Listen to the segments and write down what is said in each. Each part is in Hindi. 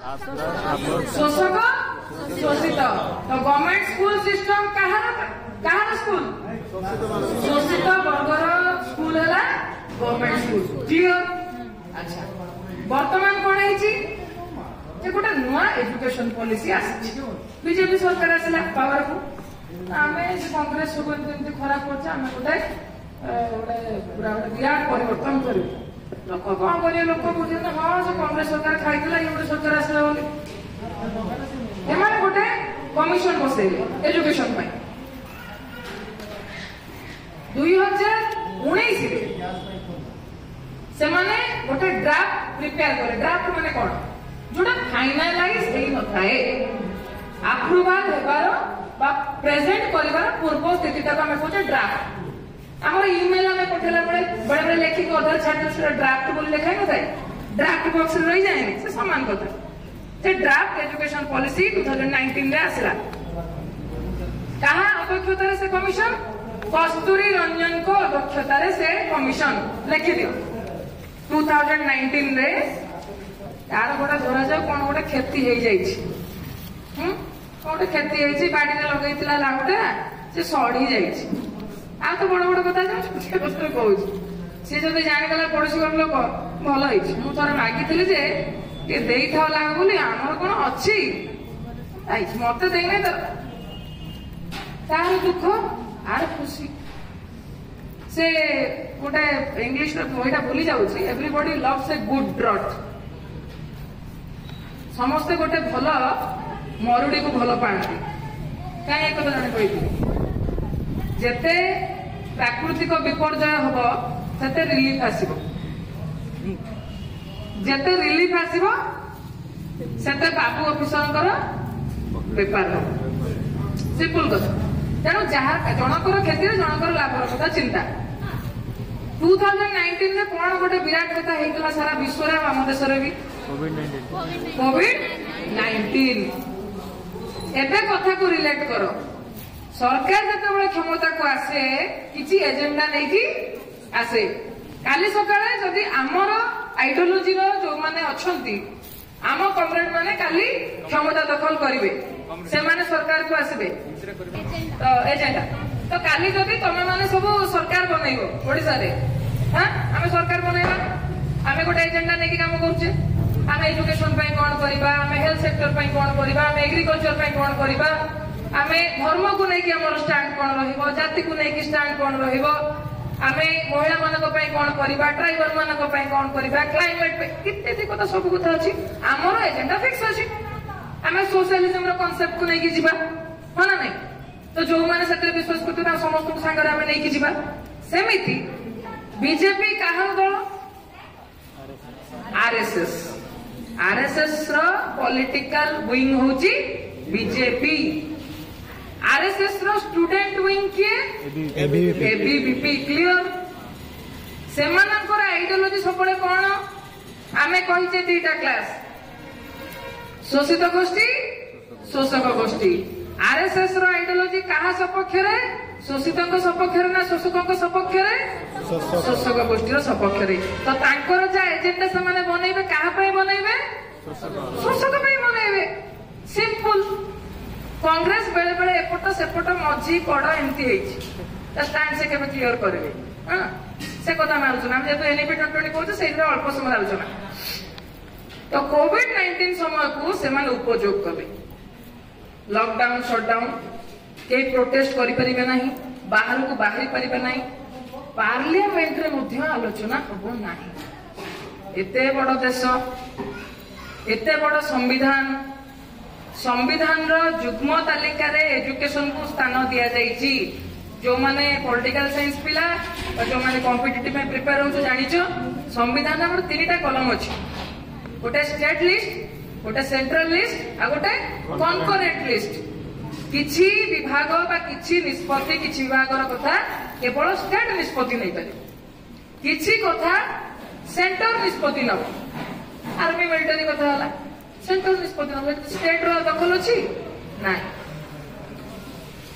शोषक शोषित। तो गवर्नमेंट स्कूल सिस्टम कहार स्कूल शोषित वर्गर स्कूल है गवर्नमेंट स्कूल। क्लियर? अच्छा वर्तमान कौन है गोटे नुआ एजुकेशन पॉलिसी आसी बीजेपी सरकार आसला पावर को आम कांग्रेस सब एमती खराब करछे आम गोटे पूरा विराट परिवर्तन कर लोक कौन कर लोक बुझे हाँ से कांग्रेस सरकार खाई ये गोटे सरकार आसला बोली गोटे कमिशन बसैले एजुकेशन 2019 से माने गोटे ड्राफ्ट प्रिपेयर करे। ड्राफ्ट माने कौन जोटा फाइनालाइज हेई नथाए अप्रूवल हेबार बा प्रेजेंट करिवार पूर्व स्थिति तक हमें कहते ड्राफ्ट। हमर ईमेल हमें पठेला बड़े बड़े लेखिक अधर छात्र ड्राफ्ट बोली लिखा न थाए ड्राफ्ट बॉक्स रही जाए से समान कथा। से ड्राफ्ट एजुकेशन पॉलिसी 2019 रे आसला कहा अध्यक्षता से कमिशन कस्तूरी रंजन को अध्यक्षता से कमिशन लिखि दियो 2019 रे यार गोटे धरा जाओ कौन गोटे क्षति गोटे क्षति बाड़ी में लगे लाउटा से सड़ी जा तो बड़ बड़ कथा कहूँ सी जब जानीगला पड़ोशी घर लोक भल मुझे मागी जे दे था लाग बोली आमर कौन अच्छी मत देने तो तार दुख आर खुशी से गोटे इंग्लिश बहीटा भूली जाऊँ everybody loves a good drought समस्ते गोटे भल मरुड़ी को भल पाती कहीं एक जन कही जेते प्राकृतिक विपर्यय हम से रिलीफ आसब जेते रिलीफ आसब से बाबू ऑफिसर बेपार हम सिंपल कथा। तेणु जहाँ जनकर क्षति जनकर लाभर कथा चिंता 2019 में कौन गोटे विराट कथा होता सारा विश्व आम देश भी कोविड-19 एबे कथा को रिलेट करो सरकार जिते क्षमता को आसे किसी एजेंडा नहीं कि आसे काली सकाळे जदि आमर आइडियोलॉजी जो माने अछंती आम कॉमरेड माने काली क्षमता दखल करिवे से माने सरकार को आसबे तो एजेंडा तो काली जदि तमे माने सब सरकार बनैबो ओडिसा रे हां आमे सरकार बनैबा आमे गोटे एजेंडा नै कि काम करूचे आम एजुकेशन कौन करवा आम हेल्थ सेक्टर कौन करवा आम एग्रीकल्चर कौन करवा आम धर्म को लेकिन आम स्टांड कौन रहिबो जाति को लेकिन स्टांड कौन रहिबो आम महिला मानक कौन करवा ट्राइबल मानक कौन करवा क्लाइमेट इत्यादि कथा सब कथा अच्छी आमर एजेंडा फिक्स अच्छी आम सोशलिज्म कॉन्सेप्ट को लेकिन जीवा हाँ ना नहीं तो जो मैंने से विश्वास करते समस्त सांगे आम नहीं जीवा सेमिति बीजेपी कहार दल आरएसएस रो पॉलिटिकल विंग होची बीजेपी आरएसएस रो स्टूडेंट विंग किए एबीवीपी। क्लियर? सेमानकर आइडियोलॉजी सबले कौन आमे कहिचे दीटा क्लास शोषित गोष्ठी शोषक गोष्ठी। आरएसएस रो आइडियोलॉजी कहा सपक्ष रे शोषित सपक्ष ना शोषक सपक्ष शोषक गोष्ठी सपक्ष तो तांकर जा एजेंडा से माने बनैबे कहा पे बनैबे शोषक पे बनैबे सिंपल। कांग्रेस बेले बेले एपट सेपट मझी कड़ एमती होइछि स्टैंड से केबे क्लियर करबे हां से कथा में आलोचना हम जेतो एनपी 2020 कहू से अल्प समय आलोचना तो कोविड-19 समय को से माने उपयोग करबे लॉकडाउन शटडाउन के प्रोटेस्ट करि परिबे नाही बाहर को बाहरी परिबे नाही पार्लियामेंट रे मध्य आलोचना हबो नाही। एते बड़ देश एते बड़ संविधान संविधान रो युग्म तालिका रे एजुकेशन को स्थान दिया जाइछि जो माने पॉलिटिकल साइंस पिला जो माने कॉम्पिटिटिव में प्रिपेयर हो जानिछो संविधान हमर तीनटा कलम अछि गोटे स्टेट लिस्ट गोटे सेंट्रल लिस्ट आ गोटे कॉन्करेंट लिस्ट किछि विभाग बा किछि निष्पत्ति किछि विभागर कथा केवल स्टेट निष्पत्ति नहीं पारे किछि कथा सेंटर निष्पत्ति नब आर्मी मिलिटरी कथा होला सेंटर निष्पत्ति नब स्टेट रो दखल अछि नाही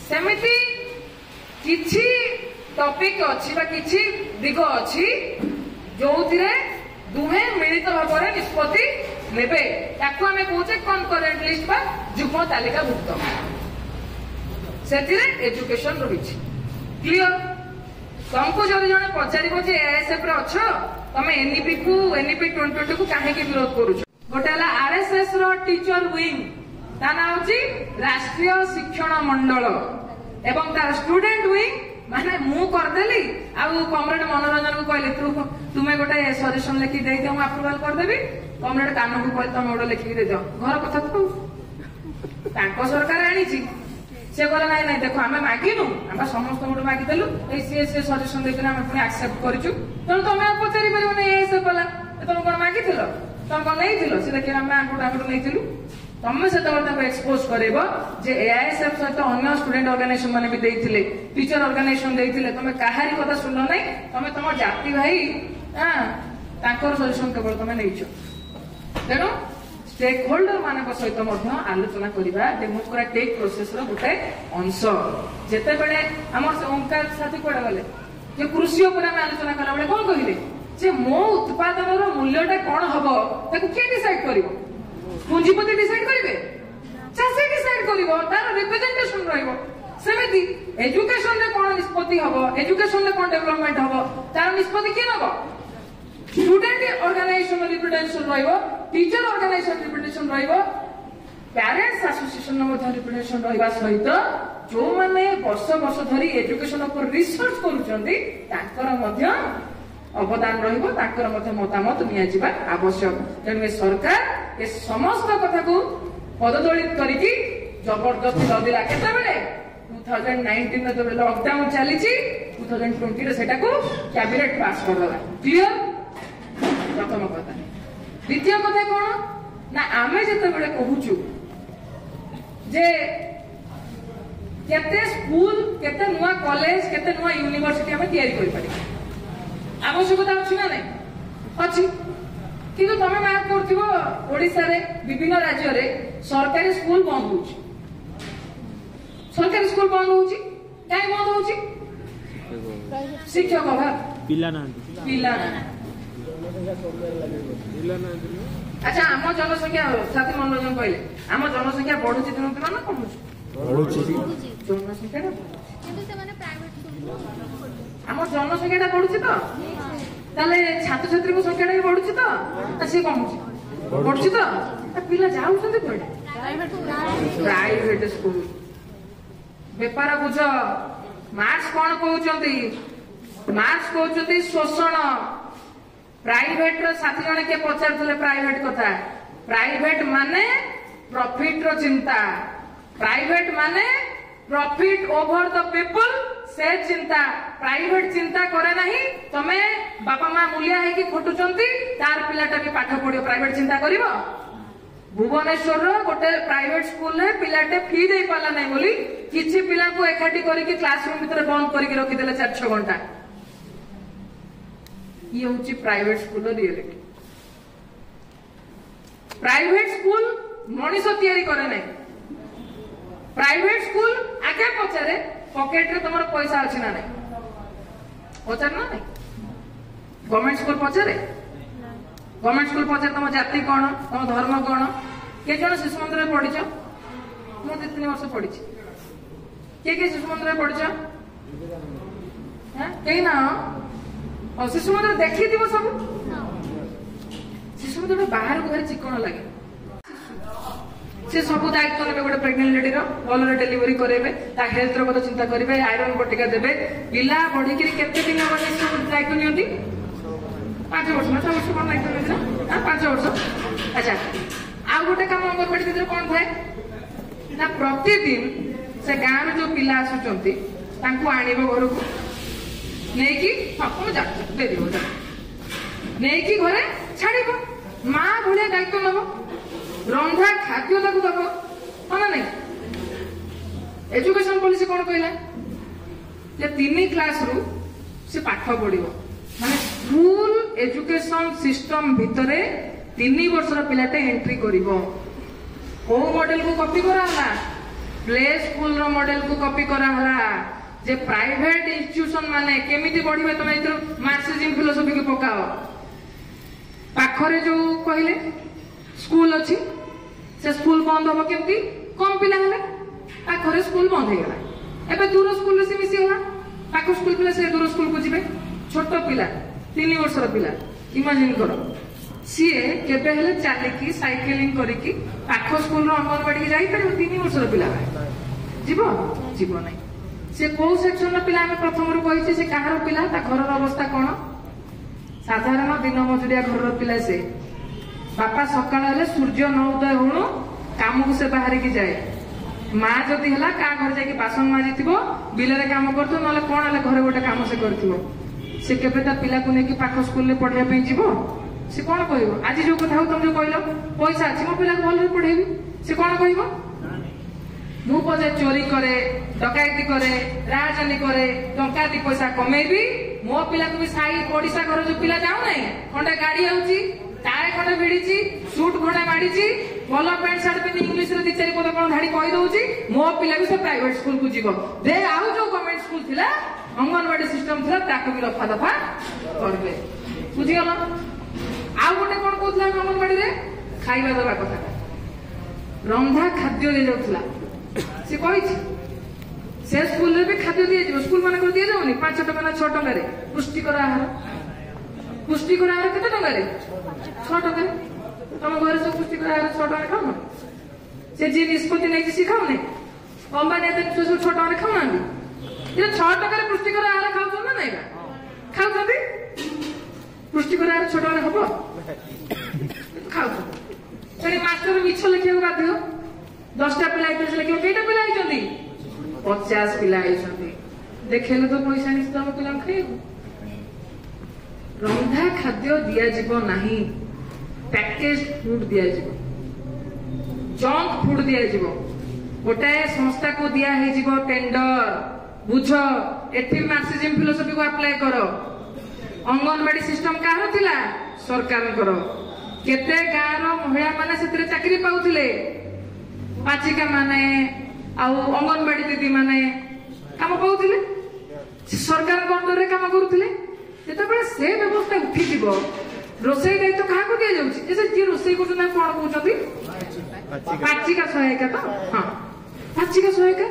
सेमिति किछि टॉपिक अछि बा किछि दिग अछि जोथिरे दुहे मिलित भाବରେ निष्पत्ति नेबे ताको हमें कहूचे कनकरेंट लिस्ट बा जुग्म तालिकाभुक्त सेथिरे एजुकेशन रहिछि क्लियर तुमको जब जने पचारिबो जे एएसएफ रे अछ तमे एनईपी को एनईपी 2020 को काहे के विरोध करूछ गोटे हला आरएसएस रो टीचर विंग ता ना होची राष्ट्रीय शिक्षण मंडल एवं तार स्टूडेंट विंग माने मु करदेली आउ कॉमरेड मनोरंजन को कहले तुमे गोटे सजेशन लिखि दे दियो अप्रूवल कर देबी कॉमरेड कान को कहले तुमे ओडो लिखि दे दियो घर कथा तो ताको सरकार आनीची से कहले नाही नाही देखो आमे मागिनु आमे समस्त गोटे मागिदेलु ए सी सजेशन देथिले आमे पुनी एक्सेप्ट करिछु तण तुमे पचारि परिबो नै एसे पला तुम कोन मागिथिलो तुम कोन नैथिलो से देखि आमे आंगुड नैथिलु तमे से तक एक्सपोज करेबो जे एआईएसएफ सहित अन्य स्टूडेंट ऑर्गेनाइजेशन माने भी देइथिले टीचर ऑर्गेनाइजेशन देइथिले तमे काहारी कथा सुनो नै तमे तम जाति भाई हां ताकर सजेशन केवल तमे नैछो तेनो स्टेक होल्डर मानक सहित मध्य आलोचना करिबा डेमोक्रेटिक प्रोसेस रो गोटे अंश जेते बेले हमर ओंकार साथी कोडा गले जे कृषि ऊपर हम आलोचना करा बेले कोन कहिले जे मो उत्पादन रो मूल्यटा कोन हबो ताको के डिसाइड करिवो पुंजीपति डिसाइड करिवे चाषी डिसाइड करिवो तार रिप्रेजेंटेशन रहइवो सेमिति एजुकेशन रे कोन निष्पत्ति हबो एजुकेशन रे कोन डेवलपमेंट हबो तार निष्पत्ति के नबो स्टूडेंट ऑर्गेनाइजेशन रिप्रेजेंटेशन रहइवो टीचर ऑर्गेनाइजेशन रिप्रेजेंटेशन रहइवो पेरेंट्स एसोसिएशन मध्ये रिप्रेजेंटेशन रहइबा सहित जो माने वर्ष वर्ष धरि एजुकेशन ऊपर रिसर्च करूचंदी ताकर मध्ये अवदान रहिबो ताकर मध्ये मतामत निया जिबा आवश्यक तेनु सरकार ए समस्त कथा को पददलित करिकि जबरदस्ती लदिला केते बेले 2019 में जब लॉकडाउन चली 2020 रे सेटा को कैबिनेट पास कर दला क्लियर प्रथम कथा द्वितीय कथा कोन ना आमे जते बेले कहूचु जे केते स्कूल केते नुवा कॉलेज केते नुवा यूनिवर्सिटी हमें तैयारी करि पारि आवश्यकता अछि ना नै अछि किंतु तमे मार्क करथिबो ओडिसा रे विभिन्न राज्य रे सरकारी स्कूल बंद होउची सरकारी स्कूल बंद होउची काहे बंद होउची शिक्षक अभाव पिला ना अच्छा आम जनसंख्या साथी मनोरंजन कहले आम जनसंख्या बढ़ुची दिन दिन ना कमुची बढ़ुची जनसंख्या किंतु से माने प्राइवेट स्कूल आम जनसंख्या बढ़ुची तो ताले छात्र छात्री को संख्या बढ़ुची तो से कमुची बढ़ुची तो पिला जाउछन्ते कोडे प्राइवेट स्कूल बेपार बुझ मार्क्स कौन कहउछन्ती मार्क्स कहउछन्ती शोषण प्राइवेट रो साथी जने के पचारथले प्राइवेट कथा प्राइवेट माने प्रॉफिट रो चिंता प्राइवेट माने प्रॉफिट ओवर द पीपल से चिंता प्राइवेट चिंता करे नहीं तमे बापा मां मूल्य है कि खटुचंती तार पिलाटा भी पाठ पढियो प्राइवेट चिंता करिवो भुवनेश्वर रो गोटे प्राइवेट स्कूल रे पिलाटे फी दे पाला नहीं बोली किछि पिला को एकाठी करिकि क्लासरूम भीतर बंद करिकि रखि देले 4-6 घंटा ये होची प्राइवेट स्कूल रो रियलिटी प्राइवेट स्कूल मनीष तैयारी करे नहीं प्राइवेट स्कूल आगे पचारे पॉकेट रे तमरो पैसा अछि ना नहीं पचार ना नहीं गवर्नमेंट स्कूल पचारे गवर्नमेंट स्कूल पचारे तम जाति कोन तम धर्म कोन के जण शिशु मंदिर रे पढिछ मु 2-3 वर्ष पढिछ के शिशु मंदिर रे पढिछ हैं केही ना और शिशु मंदिर देखी दिवो सब शिशु मंदिर बाहर को भारी चिकन लगे से सब दायित्व नेबे गोटे प्रेग्नेंट लेडी रो भलरे डिलीवरी करेबे ता हेल्थ रो कथा चिंता करेबे आयरन बटिका देबे पिला बढ़ी करी केते दिन वाले सब दायित्व नियंती 5 वर्ष ना 6 वर्ष कोन दायित्व नियंती ना 5 वर्ष अच्छा आ गोटे काम अंगनवाड़ी भीतर कोन थाए ना प्रतिदिन से गांव रे जो पिला आसुचंती तांको आनिबो घर को नेकी हम जा दे दिबो जा नेकी घरे छाड़िबो मां भलिया दायित्व नबो रंधा खाद्य ताकू दबो माना नहीं एजुकेशन पॉलिसी कोन कहला जे 3 क्लास रु से पाठ पढिबो माने स्कूल एजुकेशन सिस्टम भितरे 3 वर्ष रो पिलाटे एंट्री करिवो ओ मॉडल को कॉपी करा हला प्ले स्कूल रो मॉडल को कॉपी करा हला जे प्राइवेट इंस्टीट्यूशन माने केमिति बढ़िबे तमे इतर मार्क्सिज्म फिलोसफी के पकाओ पाखरे जो कहले स्कूल अच्छी से स्कूल बंद हम केमती कम पिला हेले पाखरे स्कूल बंद हो गला एबे दूर स्कूल से मिसी होला पाख स्कूल पिला से दूर स्कूल को जिबे छोट पिला 3 वर्षर पिला इमेजिन करो सीए केबे हेले चालिकी साइकिलिंग करिकी पाख स्कूल रो अंगनवाड़ी के जाई पर 3 वर्षर पिला जीवो जीवो नहीं से को सेक्शन रो पिला हम प्रथम रो कहि से कहार पिला ता घर रो अवस्था कोन साधारण दिन मजुरिया घर रो पिला से बापा सकाळ हेले सूर्य न उदय होणो काम को से बाहर की जाए माँ जदि है का घर जाके बासन माजी बिलरे काम करतो नले कोन हेले घरे गोटे काम से करथिबो से केबे ता पिला को नेकी पाख स्कूल ले पढ़िया पे जीवो से कोन कहइबो आज जो कथा तुम जो कहलो पैसा अछि मो पिला को भल पढ़ेबी से कोन कहइबो मु पजे चोरी करे डकैती करे राजनी करे टंका दी पैसा कमेबी मो पिला को भी साई ओडिसा घर जो पिला जाऊ नै खंडे गाड़ी आउची टाए खंडे भिड़ीची सूट खंडे माडीची भलो पैंट शर्ट पिनी इंग्लिश रे दी चारि पद कोन धाड़ी कहि दउची मो पिला भी से प्राइवेट स्कूल को जीवो दे आउ जो गवर्नमेंट स्कूल थिला अंगनवाड़ी सिस्टम थिला ताको भी रफा दफा करबे बुझी गलो आउ गोटे कोन कहथला अंगनवाड़ी रे खाइबा दबा कथा रंधा खाद्य दे जाउथला से कहिछि से स्कूल रे भी खाद्य दिए जीवो स्कूल माने को दिए जाउनी 5 टका ना 6 टका रे पुष्टिकर आहार केते टका रे 6 टका तुम घर सब पुष्टिकर आहार 6 टका खाओ से जी निष्पत्ति नहीं सिखाओ ने अंबानी एते 6 टका रे खाओ ना ये 6 टका रे पुष्टिकर आहार खाउ ना नहीं खाउ जदी पुष्टिकर आहार 6 टका रे हबो खाउ तनी मास्टर मिछ लिखियो बाध्य 10टा पिला आइते लिखियो केटा पिला आइचंदी 50 पिला आइचंदी देखेले तो पैसा निस तम पिला खाइबो रंधा खाद्य दिया जीवो नहीं पैकेज फूड दिया जीवो जंक फूड दिया जीवो गोटे संस्था को दिया है जीवो टेंडर बुझ एथि मार्क्सिज्म फिलोसफी को अप्लाई करो अंगनवाड़ी सिस्टम काहर थिला सरकार करो केते गाँव महिला माने सेतरे चाकरी पाउथिले पाचिका माने आउ अंगनवाड़ी दीदी माने काम पाउथिले सरकार अंडर रे काम करूथिले जेतेबेले से व्यवस्था उठी जीवो रोसई दायित्व कहा को दिया जाउची जे जे रोसई को ना कोन कहउछथि पाचिका सहायिका तो हां पाचिका सहायिका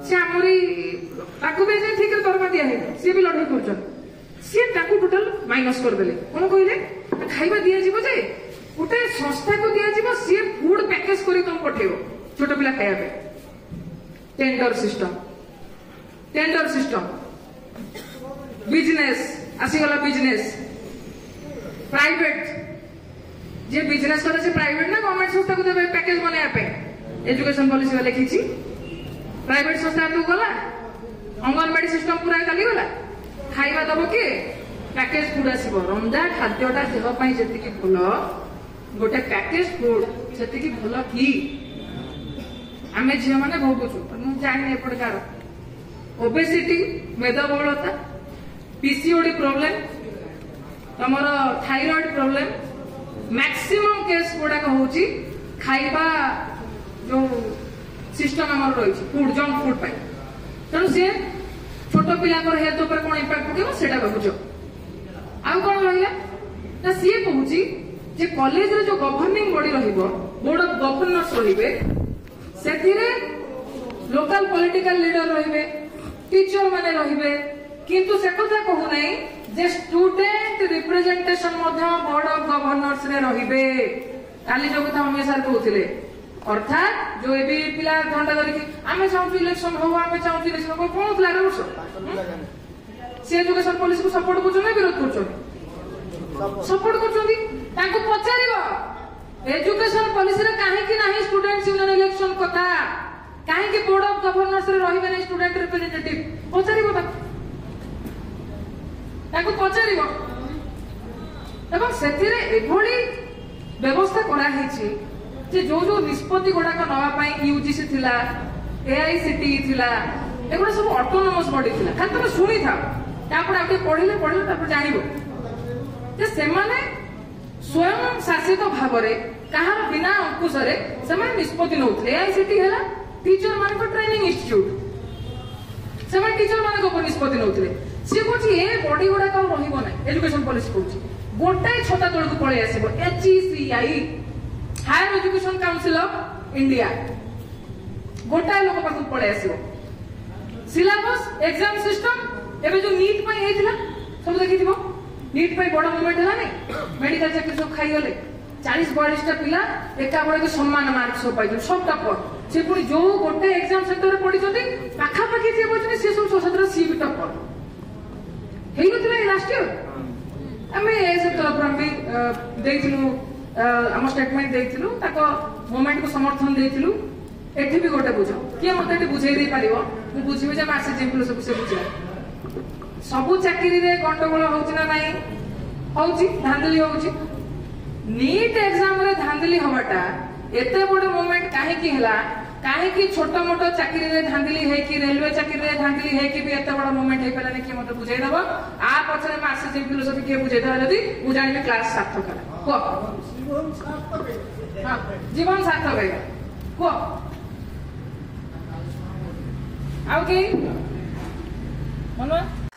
से हमरी ताकू भी जे ठीक दरमा दिया है से भी लड़ाई करछन से ताकू टोटल माइनस कर देले कोन कहिले खाइबा दिया जीवो जे गोटे संस्था को दिया जीवो से फूड पैकेज करी तुम पठेबो छोट पिला खाया पे टेंडर सिस्टम बिजनेस आसीगला बिजनेस प्राइवेट जे बिजनेस करे से प्राइवेट ना गवर्नमेंट संस्था को देबे पैकेज बनाया पे एजुकेशन पॉलिसी वाले लिखिछि प्राइवेट संस्था तो गला अंगनवाड़ी सिस्टम पूरा चली गला खाइबा दबो के पैकेज फूड आसीबो रंजा खाद्यटा देह पई जति कि भलो गोटे पैकेज फूड जति कि भलो की आमे झियो माने भोगुछु मु जानि एपड कार ओबेसिटी मेदबहुलता पीसीओडी प्रॉब्लम तमरो थायराइड प्रॉब्लम मैक्सिमम केस गुडा होउची खाइबा जो सिस्टम हमर रही फूड जंक फूड पाई तेणु सी छोट पिला हेल्थ ऊपर कौन इम्पैक्ट पकेब सेटा भावुच आउ कौन रहा ना सी कहूँ जे कॉलेज रे जो गवर्निंग बॉडी रहिबो बोर्ड ऑफ गवर्नर्स रहिबे सेथिरे लोकल पॉलिटिकल लीडर रहिबे टीचर माने रहिबे किंतु से कथा कहू नहीं जे स्टूडेंट रिप्रेजेंटेशन मध्य बोर्ड ऑफ गवर्नर्स रे रहिबे काली जो कथा हम सर कहउथिले अर्थात जो एबी पिला घंटा धरिकी आमे चाहू इलेक्शन हो आमे चाहू इलेक्शन हो कोन होतला रे वर्ष से एजुकेशन पॉलिसी को सपोर्ट करछन विरोध करछन सपोर्ट करछन ताको पचारिबो एजुकेशन पॉलिसी रे काहे कि नाही स्टूडेंट्स यूनियन इलेक्शन कथा काहे कि बोर्ड ऑफ गवर्नर्स रे रहिबे नै स्टूडेंट रिप्रेजेंटेटिव पचारिबो ताको पचारिबो एवं सेथिरे एभली व्यवस्था करा हिची जे जो जो निष्पत्ति गुड़ाक नवा यूजीसी थिला एआईसीटी थिला एगुड़ा सब ऑटोनोमस बॉडी थिला खाली तुम शुणी था तापर आगे पढ़िले पढ़िले तापर जानिबो जे सेमाने स्वयं शासित भाव रे कहार बिना अंकुश रे सेमाने निष्पत्ति नउथले एआईसीटी हैला टीचर माने को ट्रेनिंग इंस्टीट्यूट सेमाने टीचर माने को निष्पत्ति नउथले से कोची ए बॉडी गुड़ाक रहिबो नै एजुकेशन पॉलिसी कोची गोटाई छता तळ को पळे आसीबो HECI higher education council of India गोटाए लोक पाख पड़े आस सिलेबस एग्जाम सिस्टम एबे जो नीट पे हेतिला सब देखि दिबो नीट पे बड़ मूवमेंट हला नै मेडिकल चाकरी सब खाई गले 40-42 टा पिला एका बड़े के सम्मान मार्क सब पाइ सब टपर से पुनी जो गोटे एग्जाम सेंटर रे पड़ी जति पाखा पाखी जे बचने से सब 17 सी भी टपर हेई गतिला लास्ट ईयर हमें ए सब तरफ हम देखिलु हम स्टेटमेंट देखिलु ताको मूवमेंट को समर्थन देखिलु एठी भी गोटे बुझ किए मते एठी बुझाई दे पारिबो मु बुझिबे जे मासे जेम्पल सब से बुझा सबु चाकरी रे गंडगोल होउछि ना नाही होउछि धांदली होउछि नीट एग्जाम रे धांदली हवाटा एते बड़ मूवमेंट काहे की हला काहे की छोटो मोटो चाकरी रे धांदली है कि रेलवे चाकरी रे धांदली है कि भी एते बड़ मूवमेंट हे पलाने कि मते बुझाई दबो आ पछरे मासे जे फिलोसफी के बुझाई दबा जदी मु जानि क्लास सार्थक करा को जीवन सार्थक है को आओ के मनवा